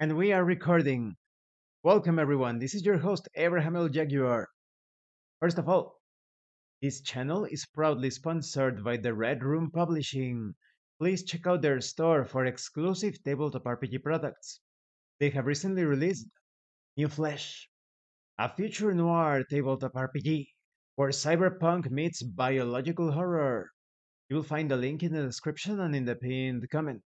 And we are recording. Welcome, everyone. This is your host, Abraham L. Jaguar. First of all, this channel is proudly sponsored by the Red Room Publishing. Please check out their store for exclusive tabletop RPG products. They have recently released New Flesh, a future noir tabletop RPG where cyberpunk meets biological horror. You will find the link in the description and in the pinned comment.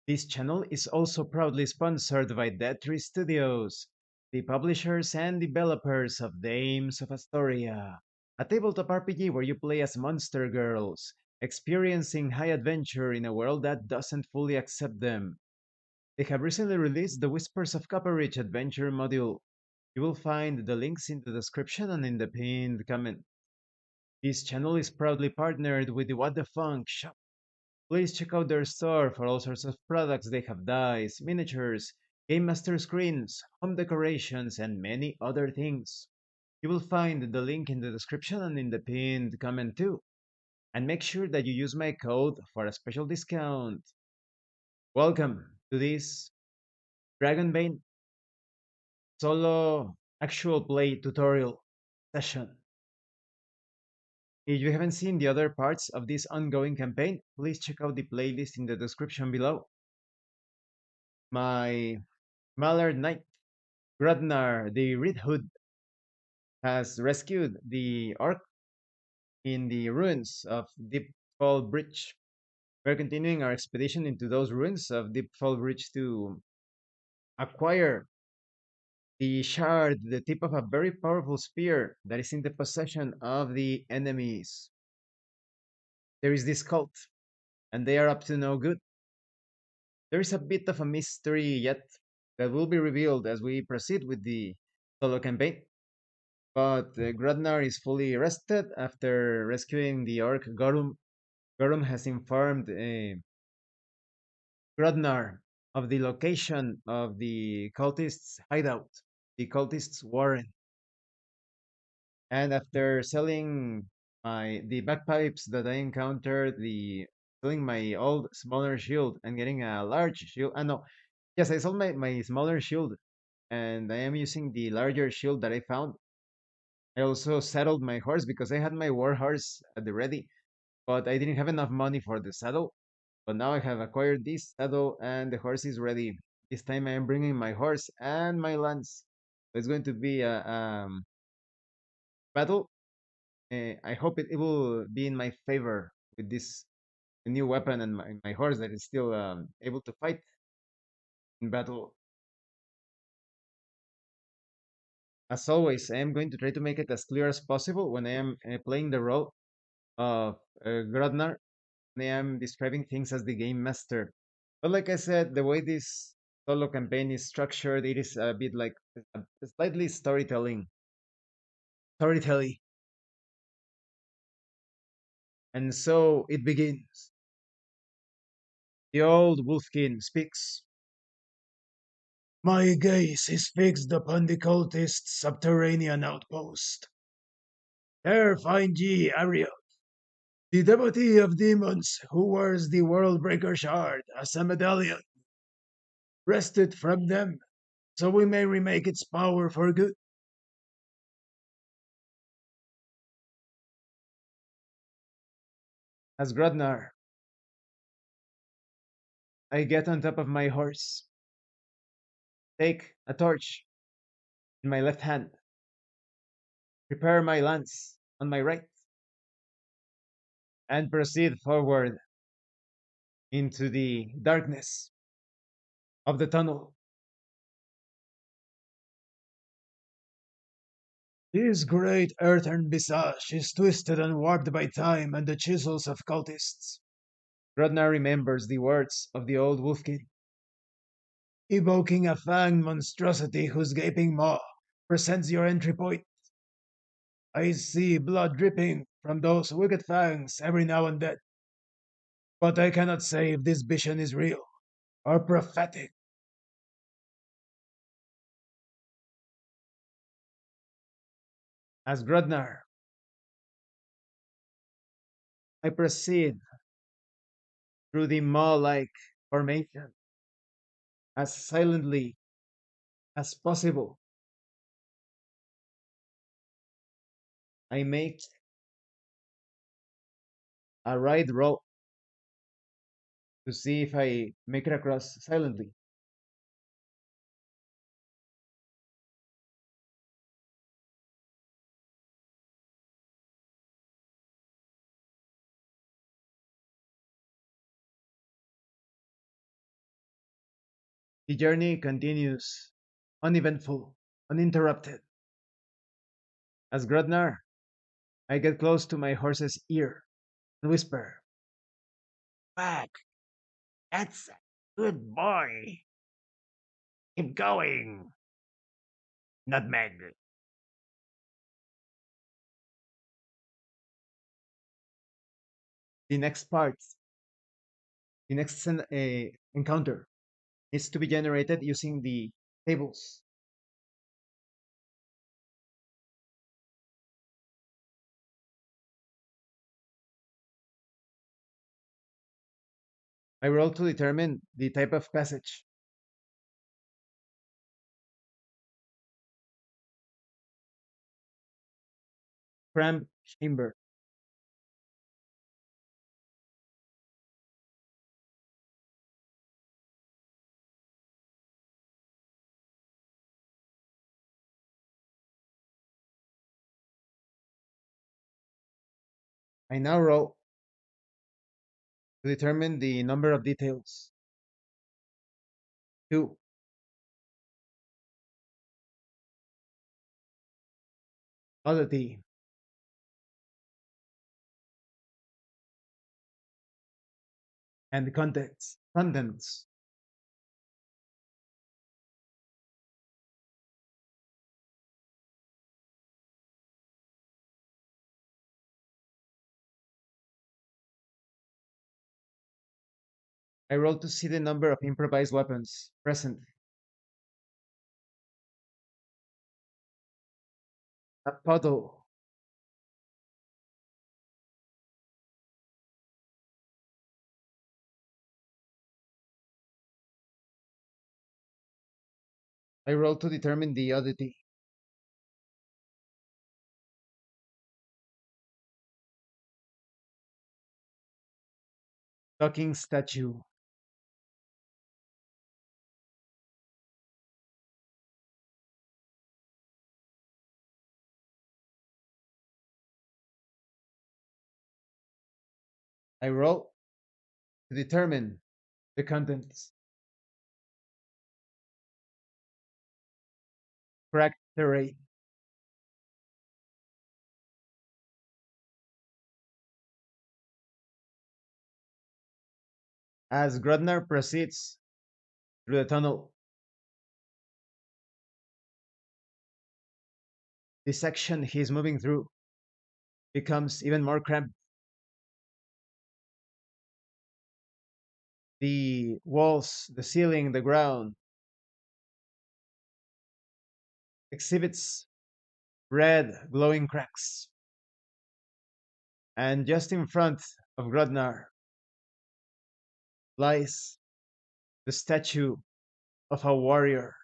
This channel is also proudly sponsored by Dead Tree Studios, the publishers and developers of Dames of Asstoria, a tabletop RPG where you play as monster girls, experiencing high adventure in a world that doesn't fully accept them. They have recently released the Whispers of Copperridge adventure module. You will find the links in the description and in the pinned comment. This channel is proudly partnered with the What the Funk shop. Please check out their store for all sorts of products. They have dice, miniatures, game master screens, home decorations, and many other things. You will find the link in the description and in the pinned comment too. And make sure that you use my code for a special discount. Welcome to this Dragonbane solo actual play tutorial session. If you haven't seen the other parts of this ongoing campaign, please check out the playlist in the description below. My Mallard Knight Gradnar, the Red Hood, has rescued the orc in the ruins of Deepfall Bridge. We're continuing our expedition into those ruins of Deepfall Bridge to acquire the shard, the tip of a very powerful spear that is in the possession of the enemies. There is this cult, and they are up to no good. There is a bit of a mystery yet that will be revealed as we proceed with the solo campaign. But Gradnar is fully rested after rescuing the orc Gorum. Gorum has informed Gradnar of the location of the cultists' hideout, the cultists' warren. And after selling the bagpipes that I encountered, the selling my old smaller shield and getting a large shield. No, yes, I sold my smaller shield, and I am using the larger shield that I found. I also saddled my horse because I had my war horse at the ready, but I didn't have enough money for the saddle. But now I have acquired this saddle and the horse is ready. This time I am bringing my horse and my lance. So it's going to be a battle. I hope it will be in my favor with this new weapon and my horse that is still able to fight in battle. As always, I am going to try to make it as clear as possible when I am playing the role of Grodnar. I am describing things as the game master. But like I said, the way this solo campaign is structured, it is a bit like slightly storytelling. And so it begins. The old wolfkin speaks. My gaze is fixed upon the cultist's subterranean outpost. There find ye Ariel, the devotee of demons who wears the Worldbreaker shard as a medallion. Wrest it from them, so we may remake its power for good. As Grodnar, I get on top of my horse, take a torch in my left hand, prepare my lance on my right, and proceed forward into the darkness of the tunnel. His great earthen visage is twisted and warped by time and the chisels of cultists. Rodnar remembers the words of the old wolfkin, evoking a fanged monstrosity whose gaping maw presents your entry point. I see blood dripping from those wicked fangs every now and then, but I cannot say if this vision is real or prophetic. As Grodnar, I proceed through the maw like formation as silently as possible. I make a ride roll to see if I make it across silently. The journey continues uneventful, uninterrupted. As Grodnar, I get close to my horse's ear and whisper, "Back, that's a good boy. Keep going, Nutmeg." The next part, the next encounter, needs to be generated using the tables. I roll to determine the type of passage. Cram chamber. I now roll to determine the number of details. Two. Oddity. And contents. Contents. I roll to see the number of improvised weapons present. A puddle. I roll to determine the oddity. Talking statue. I roll to determine the contents. Cracked terrain. As Grodnar proceeds through the tunnel, the section he's moving through becomes even more cramped. The walls, the ceiling, the ground exhibits red glowing cracks. And just in front of Grodnar lies the statue of a warrior,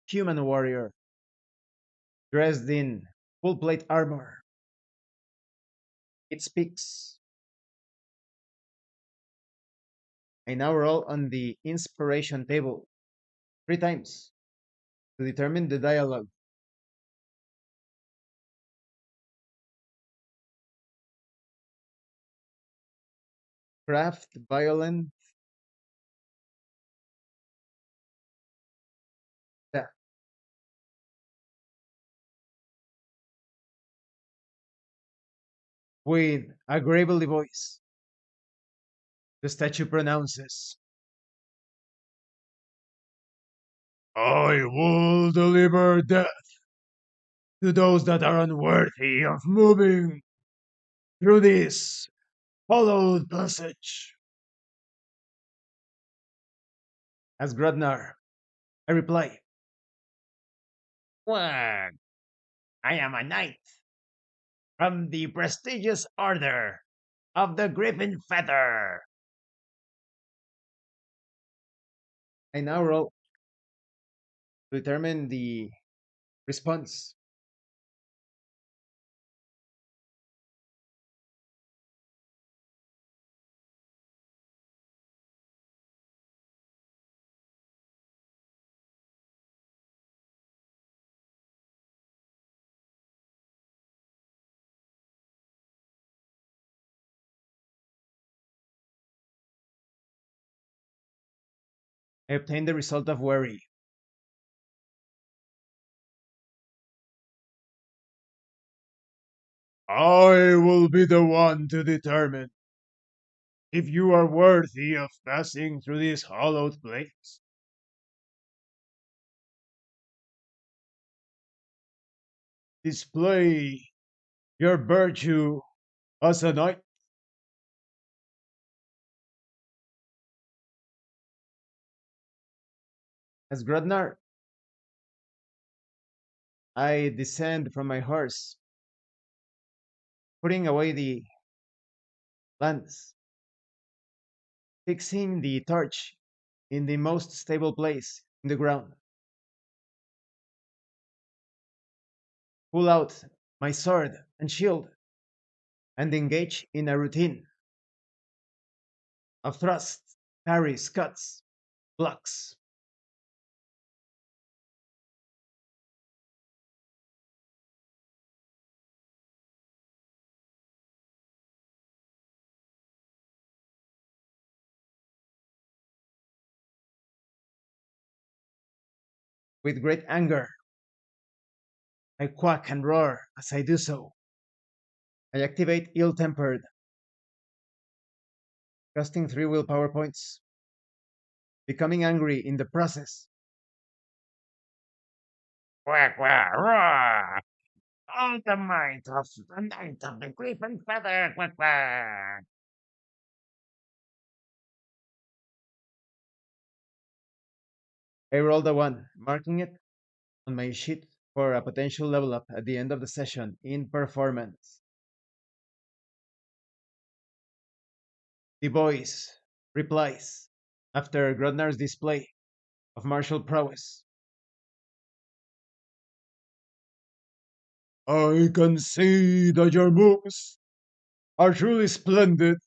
human warrior, dressed in full plate armor. It speaks. I now roll on the inspiration table three times to determine the dialogue. Craft violent death. With a gravelly voice, the statue pronounces, "I will deliver death to those that are unworthy of moving through this hollowed passage." As Grodnar, I reply, "What? I am a knight from the prestigious order of the Griffin Feather." I now roll to determine the response. I obtain the result of worry. I will be the one to determine if you are worthy of passing through this hallowed place. Display your virtue as a knight. As Grodnar, I descend from my horse, putting away the lance, fixing the torch in the most stable place in the ground. Pull out my sword and shield and engage in a routine of thrusts, parries, cuts, blocks. With great anger, I quack and roar as I do so. I activate ill tempered, costing 3 willpower points, becoming angry in the process. Quack, quack, roar! All the might of the Knight of the Griffin Feather, quack, quack! I rolled a 1, marking it on my sheet for a potential level up at the end of the session in performance. The voice replies after Grodnar's display of martial prowess. I can see that your moves are truly splendid.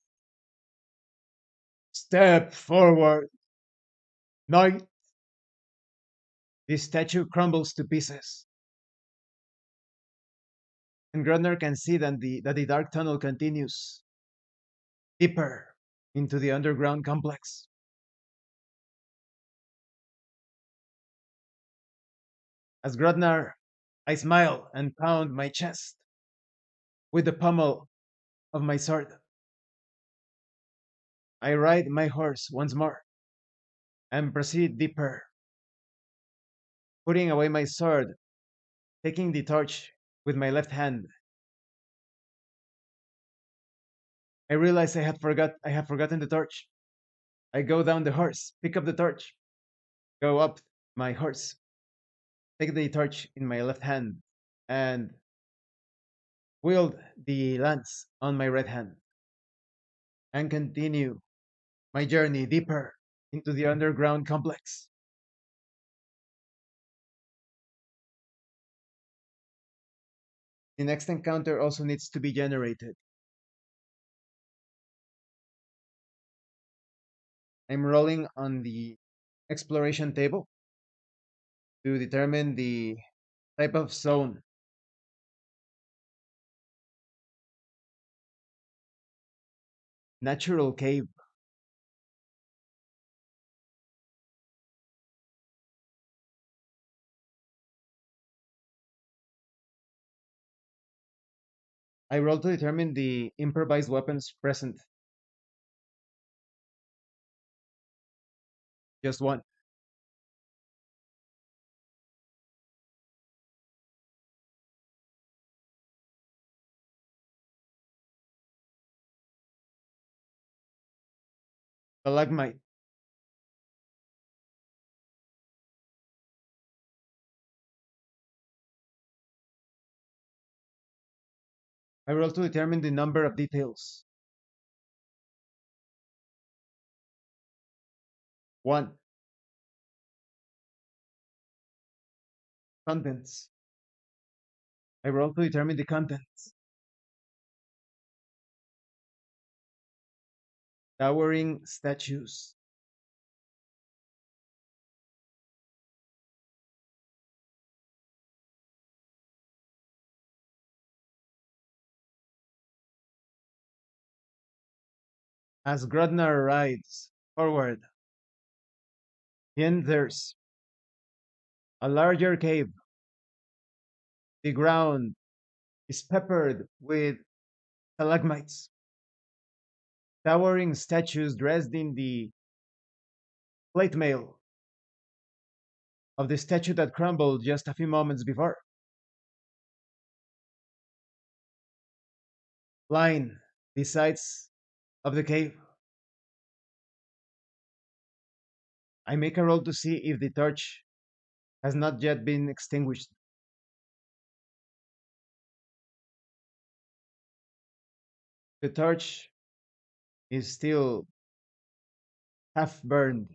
Step forward, knight. The statue crumbles to pieces, and Grodnar can see that the dark tunnel continues deeper into the underground complex. As Grodnar, I smile and pound my chest with the pommel of my sword. I ride my horse once more and proceed deeper, putting away my sword, taking the torch with my left hand. I realize I have forgotten the torch. I go down the horse, pick up the torch, go up my horse, take the torch in my left hand, and wield the lance on my right hand, and continue my journey deeper into the underground complex. The next encounter also needs to be generated. I'm rolling on the exploration table to determine the type of zone. Natural cave. I roll to determine the improvised weapons present. Just one. Stalagmite. I roll to determine the number of details. One. Contents. I roll to determine the contents. Towering statues. As Grodnar rides forward, he enters a larger cave. The ground is peppered with stalagmites, towering statues dressed in the plate mail of the statue that crumbled just a few moments before. Line the sides of the cave. I make a roll to see if the torch has not yet been extinguished. The torch is still half burned.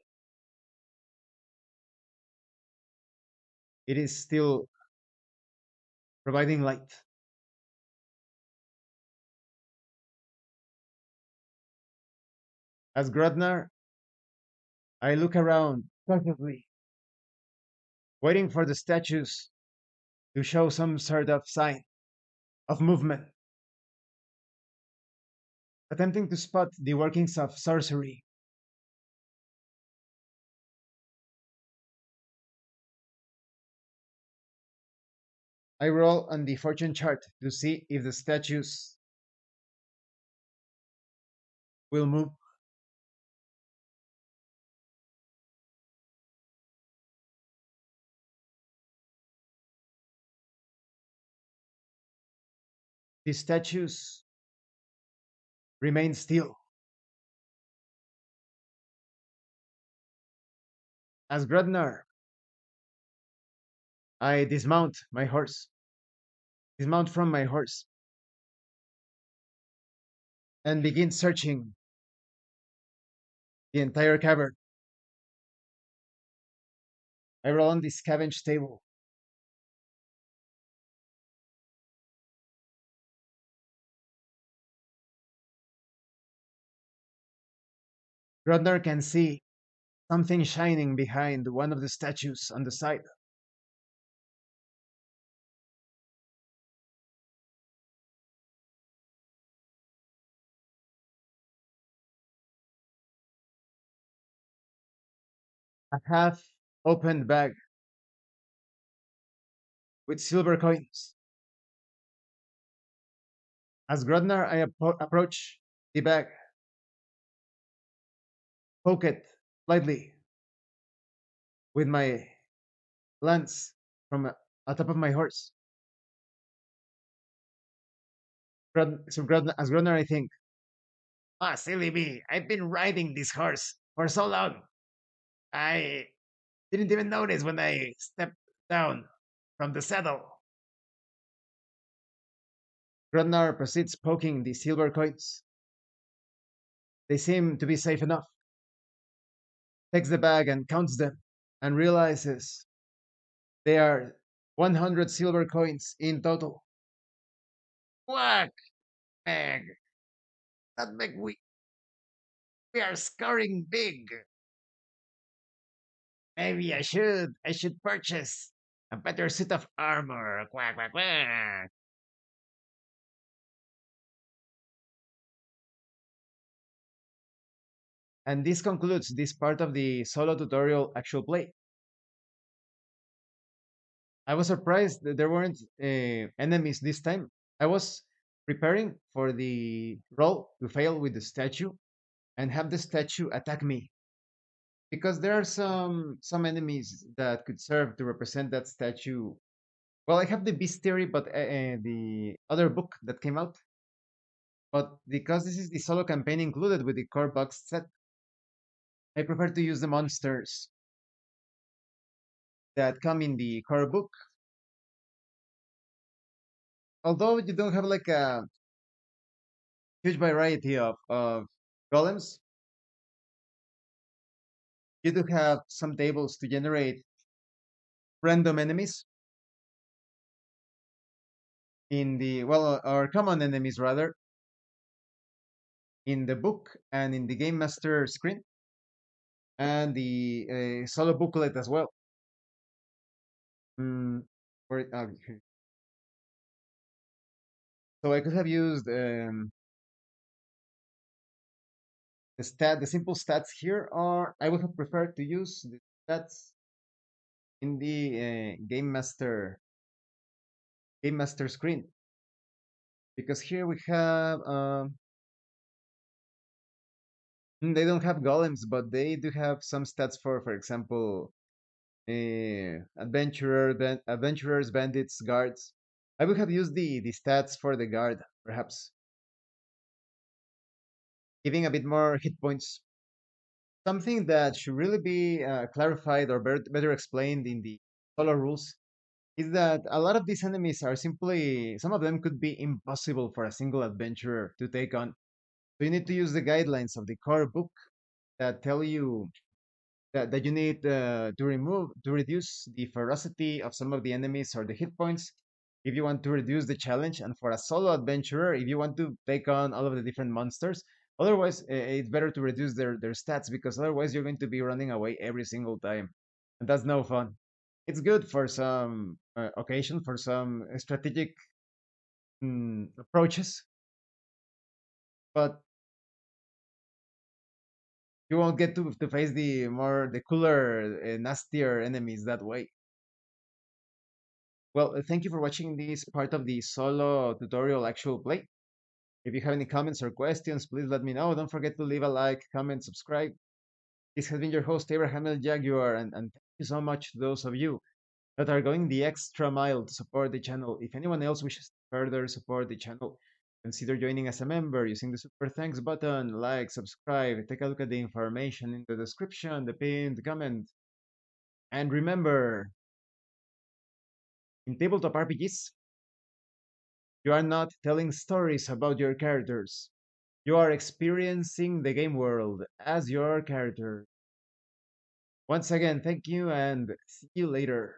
It is still providing light. As Grodnar, I look around cautiously, waiting for the statues to show some sort of sign of movement, attempting to spot the workings of sorcery. I roll on the fortune chart to see if the statues will move. The statues remain still. As Grodnar, I dismount from my horse, and begin searching the entire cavern. I roll on the scavenge table. Grodnar can see something shining behind one of the statues on the side. A half opened bag with silver coins. As Grodnar, I approach the bag, poke it lightly with my lance from atop of my horse. As Grodnar, I think, ah, silly me, I've been riding this horse for so long. I didn't even notice when I stepped down from the saddle. Grodnar proceeds poking the silver coins. They seem to be safe enough. Takes the bag and counts them and realizes they are 100 silver coins in total. Quack, Meg. That make we are scoring big. Maybe I should purchase a better suit of armor. Quack, quack, quack. And this concludes this part of the solo tutorial actual play. I was surprised that there weren't enemies this time. I was preparing for the roll to fail with the statue and have the statue attack me because there are some enemies that could serve to represent that statue. Well, I have the beast theory, but the other book that came out. But because this is the solo campaign included with the core box set, I prefer to use the monsters that come in the core book. Although you don't have like a huge variety of golems, you do have some tables to generate random enemies. in the well, or common enemies rather, in the book and in the game master screen and the solo booklet as well. Mm, here. So I could have used the simple stats here, or I would have preferred to use the stats in the game master screen, because here we have they don't have golems, but they do have some stats for example, adventurers, bandits, guards. I would have used the stats for the guard, perhaps giving a bit more hit points. Something that should really be clarified or better explained in the solo rules is that a lot of these enemies are simply, some of them could be impossible for a single adventurer to take on. So you need to use the guidelines of the core book that tell you that you need to reduce the ferocity of some of the enemies or the hit points if you want to reduce the challenge, and for a solo adventurer if you want to take on all of the different monsters. Otherwise it's better to reduce their stats, because otherwise you're going to be running away every single time, and that's no fun. It's good for some occasion, for some strategic approaches, but you won't get to face the cooler, nastier enemies that way. Well, thank you for watching this part of the solo tutorial actual play. If you have any comments or questions, please let me know. Don't forget to leave a like, comment, subscribe. This has been your host, Abraham El Jaguar, and thank you so much to those of you that are going the extra mile to support the channel. If anyone else wishes to further support the channel, consider joining as a member using the super thanks button, like, subscribe, take a look at the information in the description, the pinned comment. And remember, in tabletop RPGs, you are not telling stories about your characters. You are experiencing the game world as your character. Once again, thank you and see you later.